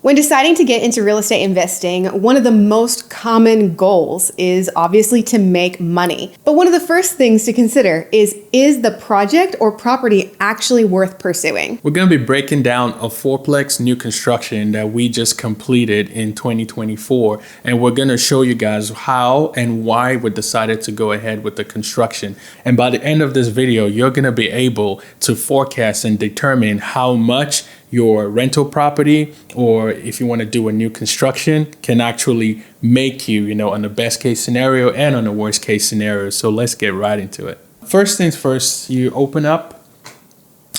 When deciding to get into real estate investing, one of the most common goals is obviously to make money. But one of the first things to consider is the project or property actually worth pursuing? We're going to be breaking down a fourplex new construction that we just completed in 2024. And we're going to show you guys how and why we decided to go ahead with the construction. And by the end of this video, you're going to be able to forecast and determine how much your rental property, or if you want to do a new construction, can actually make you, on the best case scenario and on the worst case scenario. So let's get right into it. First things first, you open up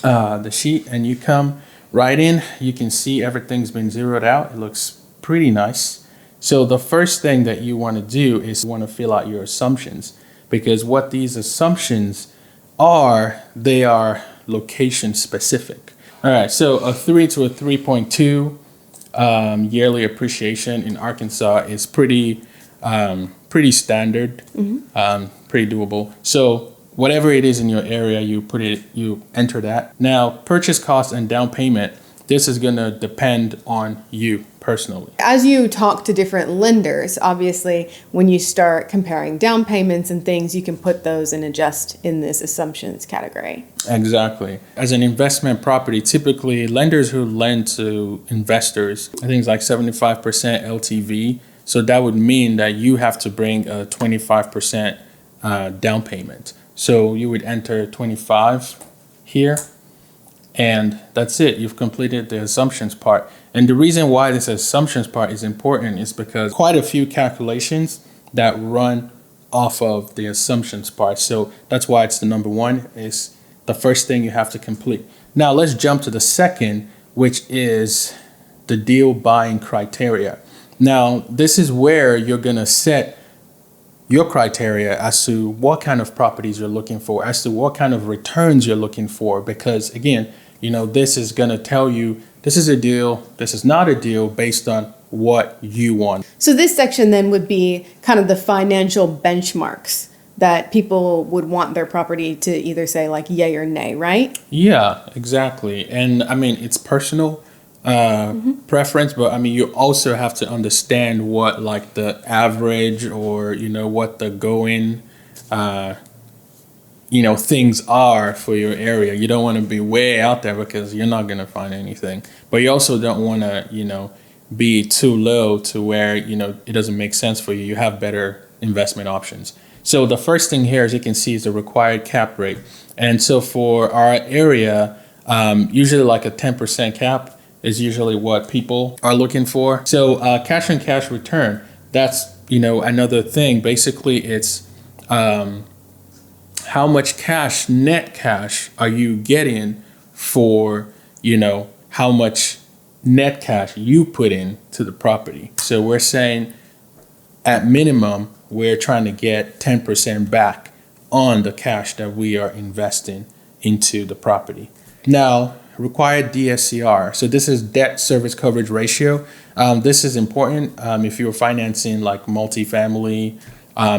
the sheet and you come right in. You can see everything's been zeroed out. It looks pretty nice. So the first thing that you want to do is you want to fill out your assumptions, because what these assumptions are, they are location specific. All right, so a 3 to a 3.2 yearly appreciation in Arkansas is pretty standard, pretty doable. So whatever it is in your area, you enter that. Now, purchase cost and down payment, this is gonna depend on you personally. As you talk to different lenders, obviously, when you start comparing down payments and things, you can put those and adjust in this assumptions category. Exactly. As an investment property, typically lenders who lend to investors, I think it's like 75% LTV. So that would mean that you have to bring a 25% down payment. So you would enter 25 here. And that's it. You've completed the assumptions part. And the reason why this assumptions part is important is because quite a few calculations that run off of the assumptions part. So that's why it's the number one, is the first thing you have to complete. Now let's jump to the second, which is the deal buying criteria. Now, this is where you're going to set your criteria as to what kind of properties you're looking for, as to what kind of returns you're looking for. Because again, this is going to tell you this is a deal, this is not a deal based on what you want. So this section then would be kind of the financial benchmarks that people would want their property to either say like yay or nay, right? Yeah, exactly. And I mean, it's personal preference, but you also have to understand what like the average or, what the going, things are for your area. You don't want to be way out there because you're not going to find anything. But you also don't want to, be too low to where, it doesn't make sense for you. You have better investment options. So the first thing here, as you can see, is the required cap rate. And so for our area, usually like a 10% cap is usually what people are looking for. So cash on cash return, that's, another thing. Basically, it's how much cash, net cash, are you getting for, how much net cash you put in to the property. So we're saying at minimum, we're trying to get 10% back on the cash that we are investing into the property. Now, required DSCR. So this is debt service coverage ratio. This is important if you're financing like multifamily,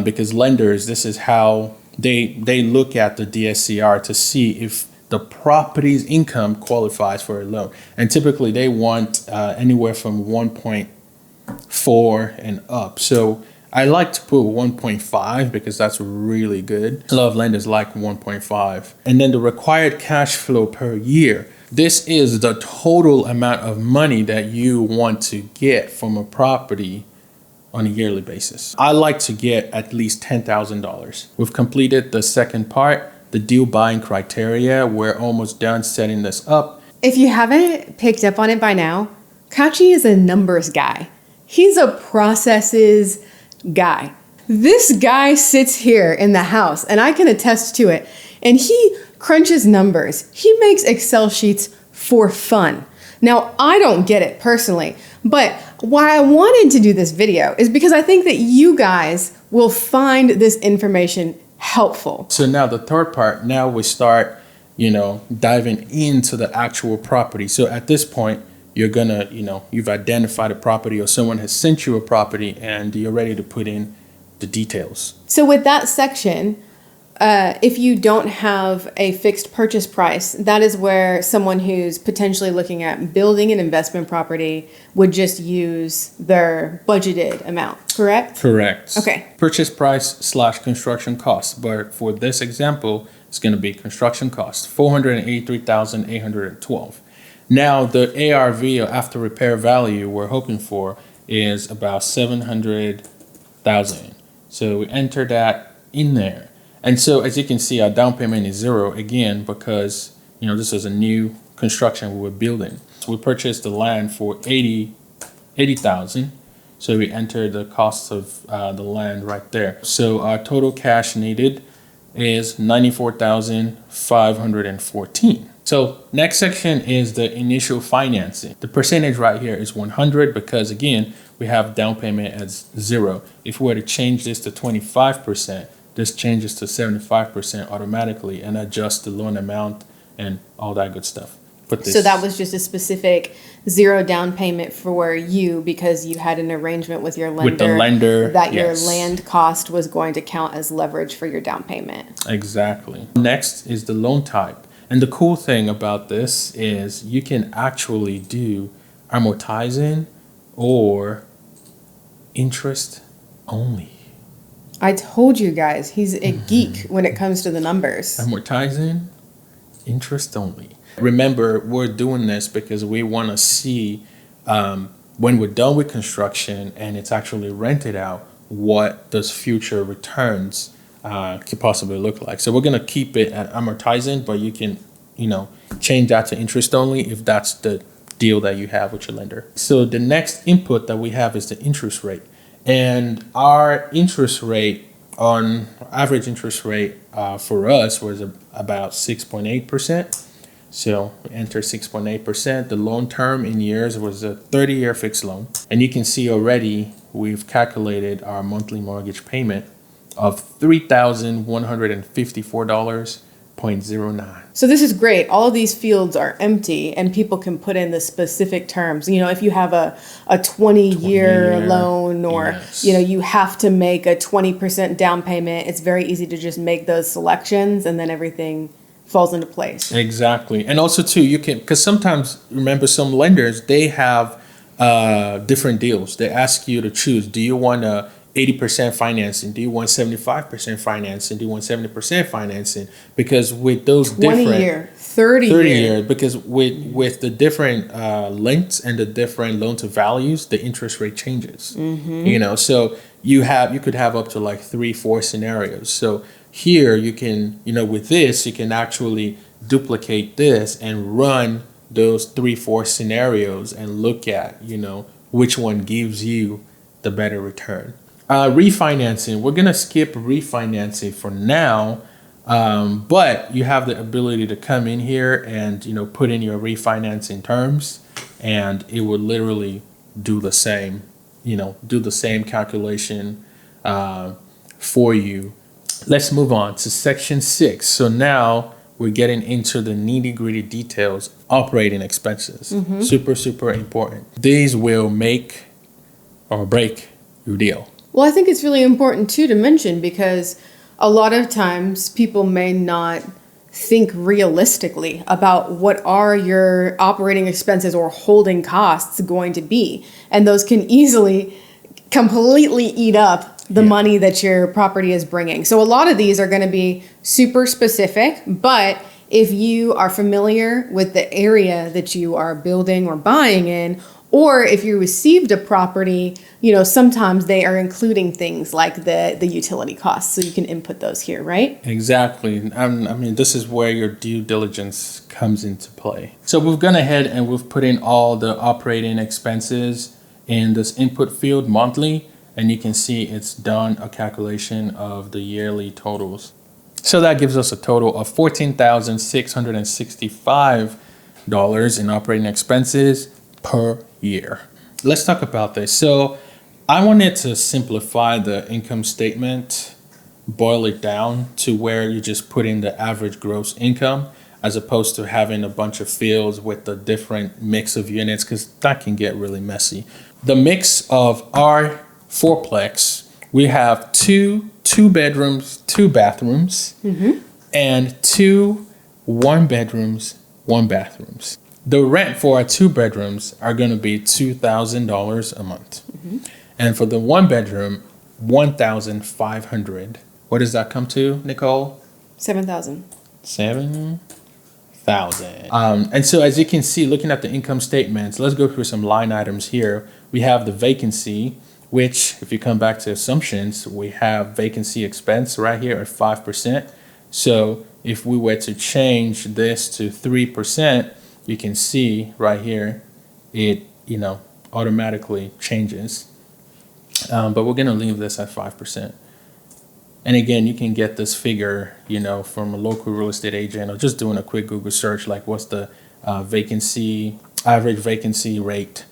because lenders, this is how they look at the DSCR to see if the property's income qualifies for a loan. And typically they want anywhere from 1.4 and up. So I like to put 1.5 because that's really good. A lot of lenders like 1.5. And then the required cash flow per year. This is the total amount of money that you want to get from a property on a yearly basis. I like to get at least $10,000. We've completed the second part, the deal buying criteria. We're almost done setting this up. If you haven't picked up on it by now, Kachi is a numbers guy. He's a processes guy. This guy sits here in the house, and I can attest to it, and he crunches numbers. He makes Excel sheets for fun. Now, I don't get it personally, but why I wanted to do this video is because I think that you guys will find this information helpful. So now the third part, now we start, diving into the actual property. So at this point, you're gonna, you've identified a property or someone has sent you a property and you're ready to put in the details. So with that section, if you don't have a fixed purchase price, that is where someone who's potentially looking at building an investment property would just use their budgeted amount, correct? Correct. Okay. Purchase price / construction cost. But for this example, it's going to be construction cost, $483,812. Now, the ARV, or after repair value, we're hoping for is about $700,000. So we enter that in there. And so as you can see, our down payment is zero again, because, this is a new construction we were building. So we purchased the land for $80,000. So we enter the cost of the land right there. So our total cash needed is $94,514. So next section is the initial financing. The percentage right here is 100 because, again, we have down payment as zero. If we were to change this to 25%, this changes to 75% automatically and adjust the loan amount and all that good stuff. So that was just a specific zero down payment for you because you had an arrangement with your lender. With the lender, that yes. Your land cost was going to count as leverage for your down payment. Exactly. Next is the loan type. And the cool thing about this is you can actually do amortizing or interest only. I told you guys, he's a geek when it comes to the numbers. Amortizing, interest only. Remember, we're doing this because we want to see when we're done with construction and it's actually rented out, what does future returns could possibly look like. So we're going to keep it at amortizing, but you can, change that to interest only if that's the deal that you have with your lender. So the next input that we have is the interest rate. And our interest rate average interest rate for us was about 6.8%. So we enter 6.8%. The loan term in years was a 30-year fixed loan. And you can see already we've calculated our monthly mortgage payment of $3,154.09. So this is great. All of these fields are empty and people can put in the specific terms. If you have a 20-year loan or, yes. You have to make a 20% down payment, it's very easy to just make those selections and then everything falls into place. Exactly. And also too, you can, because sometimes, remember, some lenders, they have different deals. They ask you to choose, do you want 80% financing? Do you want 75% financing? Do you want 70% financing? Because with those different 20 year, 30 year. Because with the different lengths and the different loan to values, the interest rate changes. Mm-hmm. So you could have up to like 3-4 scenarios. So here you can, with this, you can actually duplicate this and run those 3-4 scenarios and look at, which one gives you the better return. Refinancing, we're going to skip refinancing for now, but you have the ability to come in here and, put in your refinancing terms, and it would literally do the same, calculation for you. Let's move on to section 6. So now we're getting into the nitty-gritty details, operating expenses. Mm-hmm. Super, super important. These will make or break your deal. Well, I think it's really important, too, to mention because a lot of times people may not think realistically about what are your operating expenses or holding costs going to be. And those can easily completely eat up the money that your property is bringing. So a lot of these are going to be super specific, but if you are familiar with the area that you are building or buying in, or if you received a property, sometimes they are including things like the utility costs. So you can input those here, right? Exactly. This is where your due diligence comes into play. So we've gone ahead and we've put in all the operating expenses in this input field monthly, and you can see it's done a calculation of the yearly totals. So that gives us a total of $14,665 in operating expenses per year. Let's talk about this. So I wanted to simplify the income statement, boil it down to where you just put in the average gross income as opposed to having a bunch of fields with the different mix of units, because that can get really messy. The mix of our fourplex We have two bedrooms, 2 bathrooms, and 2 1-bedrooms, 1 bathrooms. The rent for our 2 bedrooms are going to be $2,000 a month. And for the 1-bedroom, $1,500. What does that come to, Nicole? 7,000. 7,000. And so as you can see, looking at the income statements, let's go through some line items here. We have the vacancy, which if you come back to assumptions, we have vacancy expense right here at 5%. So if we were to change this to 3%, you can see right here, it, automatically changes. But we're going to leave this at 5%. And again, you can get this figure, from a local real estate agent or just doing a quick Google search, like what's the average vacancy rate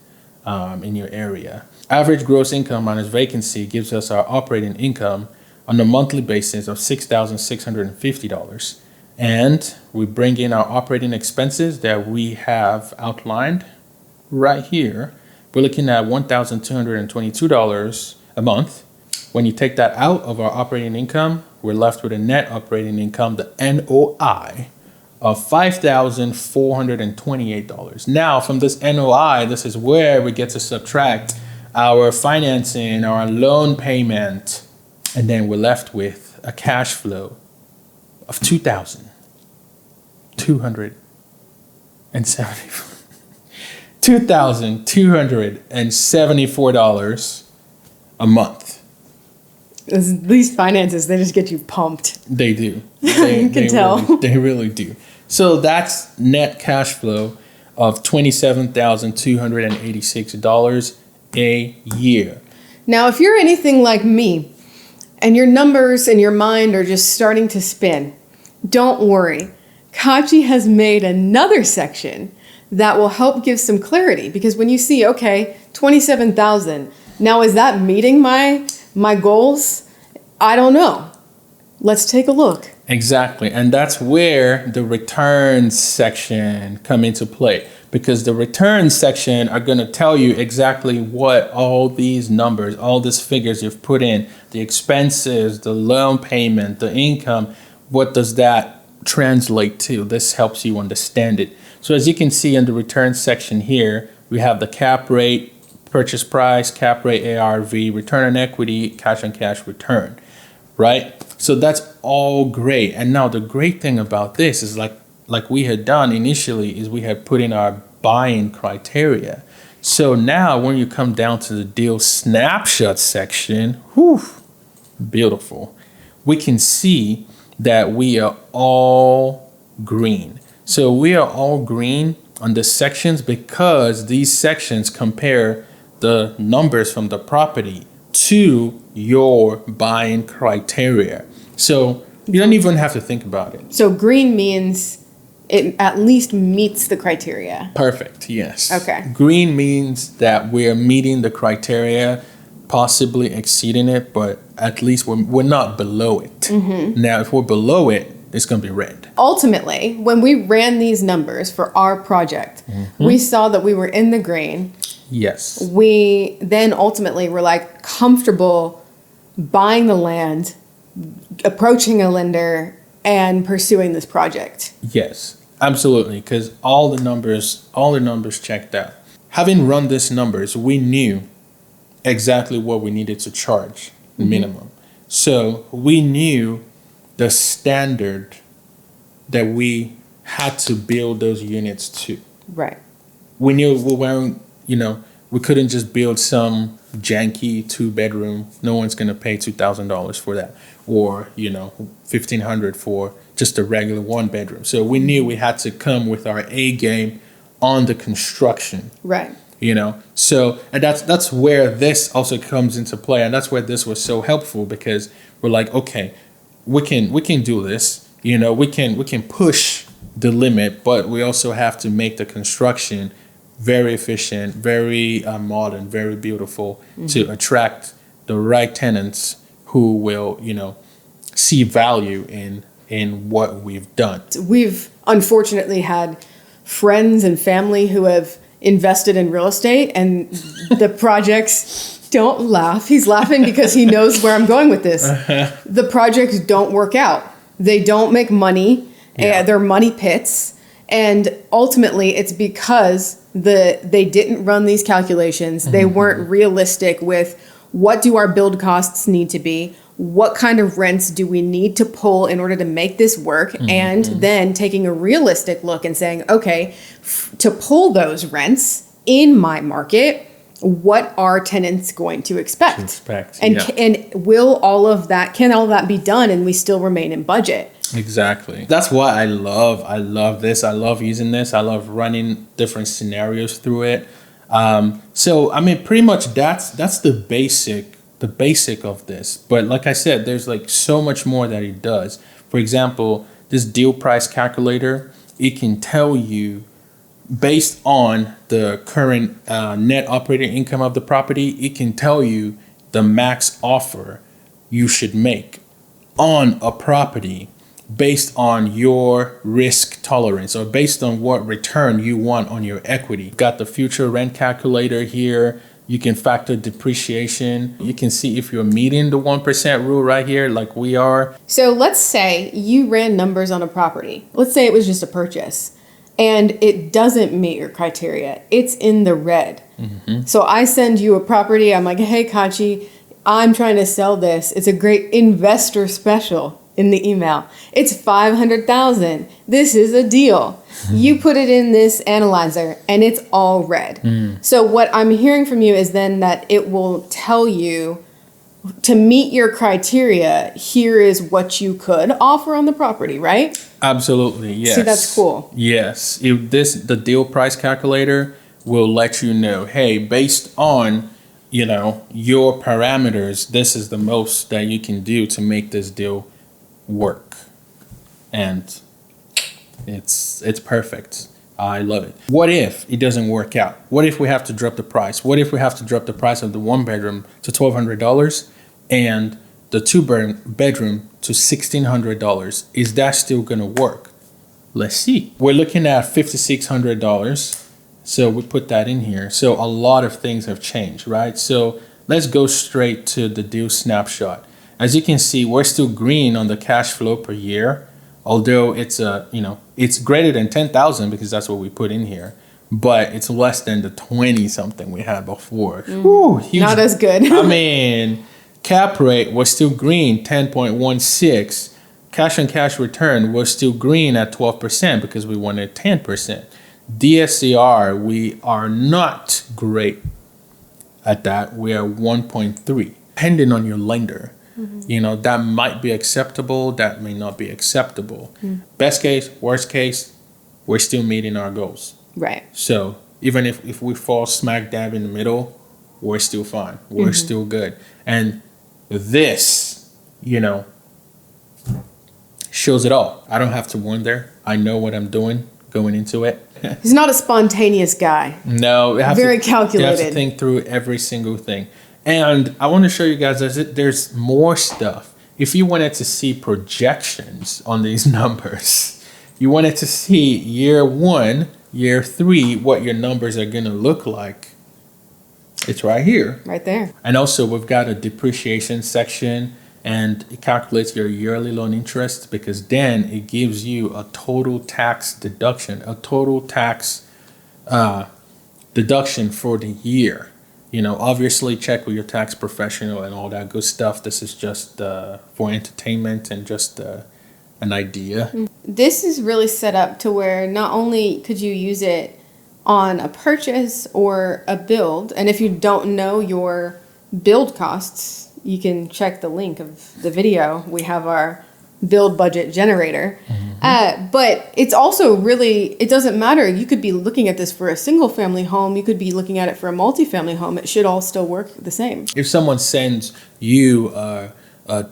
in your area. Average gross income minus vacancy gives us our operating income on a monthly basis of $6,650. And we bring in our operating expenses that we have outlined right here. We're looking at $1,222 a month. When you take that out of our operating income, we're left with a net operating income, the NOI, of $5,428. Now, from this NOI, this is where we get to subtract our financing, our loan payment, and then we're left with a cash flow of $2,274 a month. These finances, they just get you pumped. They do. You can tell. They really do. So that's net cash flow of $27,286 a year. Now, if you're anything like me and your numbers in your mind are just starting to spin, don't worry. Kachi has made another section that will help give some clarity, because when you see, okay, 27,000, now is that meeting my goals? I don't know. Let's take a look. Exactly. And that's where the returns section come into play, because the returns section are going to tell you exactly what all these numbers, all these figures you've put in, the expenses, the loan payment, the income, what does that translate to? This helps you understand it. So as you can see in the returns section here, we have the cap rate, purchase price, cap rate, ARV, return on equity, cash on cash return, right? So that's all great. And now the great thing about this is like we had done initially is we had put in our buying criteria. So now when you come down to the deal snapshot section, whew, beautiful. We can see that we are all green. So we are all green on the sections because these sections compare the numbers from the property to your buying criteria. So you don't even have to think about it. So green means it at least meets the criteria. Perfect, yes. Okay. Green means that we're meeting the criteria, possibly exceeding it, but at least we're not below it. Mm-hmm. Now, if we're below it, it's going to be red. Ultimately, when we ran these numbers for our project, we saw that we were in the green. Yes. We then ultimately were like comfortable buying the land, approaching a lender, and pursuing this project. Yes, absolutely, because all the numbers checked out. Having run these numbers, we knew exactly what we needed to charge minimum. So we knew the standard that we had to build those units to. Right. We knew we weren't, we couldn't just build some janky 2-bedroom. No one's going to pay $2,000 for that, or, $1,500 for just a regular 1-bedroom. So we knew we had to come with our A game on the construction. Right. So, and that's where this also comes into play, and that's where this was so helpful, because we're like, okay, we can do this. We can push the limit, but we also have to make the construction very efficient, very modern, very beautiful, to attract the right tenants who will, see value in what we've done. We've unfortunately had friends and family who have invested in real estate, and the projects Don't laugh. He's laughing because he knows where I'm going with this. The projects don't work out. They don't make money. Yeah. They're money pits. And ultimately, it's because they didn't run these calculations. They weren't realistic with what do our build costs need to be? What kind of rents do we need to pull in order to make this work? And then taking a realistic look and saying, okay, to pull those rents in my market, what are tenants going to expect? And will all of that, can all of that be done and we still remain in budget? Exactly. That's why I love this. I love using this. I love running different scenarios through it. So I mean, pretty much that's the basic of this. But like I said, there's like so much more that it does. For example, this deal price calculator, it can tell you based on the current net operating income of the property, it can tell you the max offer you should make on a property based on your risk tolerance or based on what return you want on your equity. Got the future rent calculator here. You can factor depreciation. You can see if you're meeting the 1% rule right here, like we are. So let's say you ran numbers on a property. Let's say it was just a purchase and it doesn't meet your criteria. It's in the red. So I send you a property. I'm like, hey, Kachi, I'm trying to sell this. It's a great investor special in the email. It's $500,000. This is a deal. You put it in this analyzer and it's all red. So what I'm hearing from you is then that it will tell you to meet your criteria, here is what you could offer on the property, right? Absolutely, yes. See, that's cool. Yes. If the deal price calculator will let you know, hey, based on, your parameters, this is the most that you can do to make this deal work. And it's perfect. I love it. What if it doesn't work out? What if we have to drop the price? What if we have to drop the price of the 1-bedroom to $1,200 and the 2-bedroom to $1,600? Is that still going to work? Let's see. We're looking at $5,600. So we put that in here. So a lot of things have changed, right? So let's go straight to the deal snapshot. As you can see, we're still green on the cash flow per year, although it's it's greater than 10,000 because that's what we put in here, but it's less than the 20 something we had before. Whew, huge. Not as good. I mean, cap rate was still green, 10.16. Cash on cash return was still green at 12% because we wanted 10%. DSCR, we are not great at that. We are 1.3, depending on your lender. That might be acceptable, that may not be acceptable. Best case, worst case, we're still meeting our goals. Right. So even if we fall smack dab in the middle, we're still fine. We're still good. And this, shows it all. I don't have to wonder. I know what I'm doing going into it. He's not a spontaneous guy. No. Very calculated. You have to think through every single thing. And I want to show you guys there's more stuff. If you wanted to see projections on these numbers, you wanted to see year 1, year 3, what your numbers are going to look like, it's right here. Right there. And also we've got a depreciation section, and it calculates your yearly loan interest because then it gives you a total tax deduction, deduction for the year. Obviously check with your tax professional and all that good stuff. This is just for entertainment and just an idea. This is really set up to where not only could you use it on a purchase or a build, and if you don't know your build costs, you can check the link of the video. We have our build budget generator. But it's also really, it doesn't matter. You could be looking at this for a single family home. You could be looking at it for a multifamily home. It should all still work the same. If someone sends you a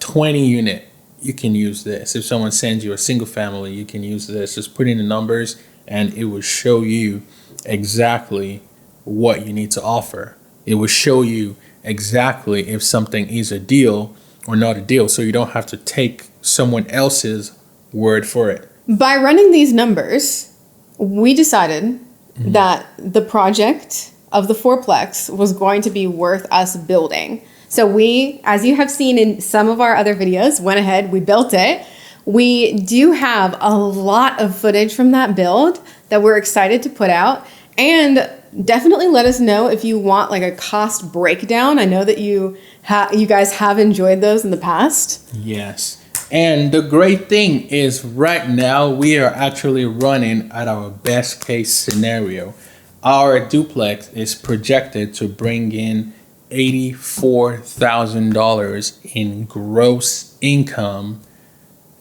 20 unit, you can use this. If someone sends you a single family, you can use this. Just put in the numbers and it will show you exactly what you need to offer. It will show you exactly if something is a deal or not a deal. So you don't have to take someone else's word for it. By running these numbers, we decided that the project of the fourplex was going to be worth us building. So we, as you have seen in some of our other videos, went ahead, we built it. We do have a lot of footage from that build that we're excited to put out, and definitely let us know if you want like a cost breakdown. I know that you guys have enjoyed those in the past. Yes. And the great thing is right now we are actually running at our best case scenario. Our duplex is projected to bring in $84,000 in gross income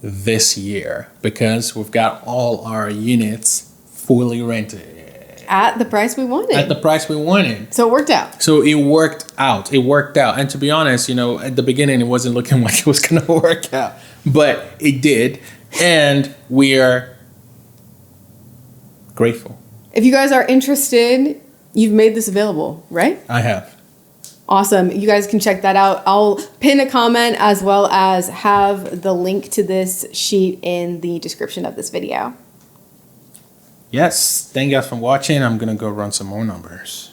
this year because we've got all our units fully rented. At the price we wanted. At the price we wanted. So it worked out. So it worked out. It worked out. And to be honest, you know, at the beginning, it wasn't looking like it was going to work out. But it did. And we are grateful. If you guys are interested, you've made this available, right? I have. Awesome. You guys can check that out. I'll pin a comment as well as have the link to this sheet in the description of this video. Yes. Thank you guys for watching. I'm going to go run some more numbers.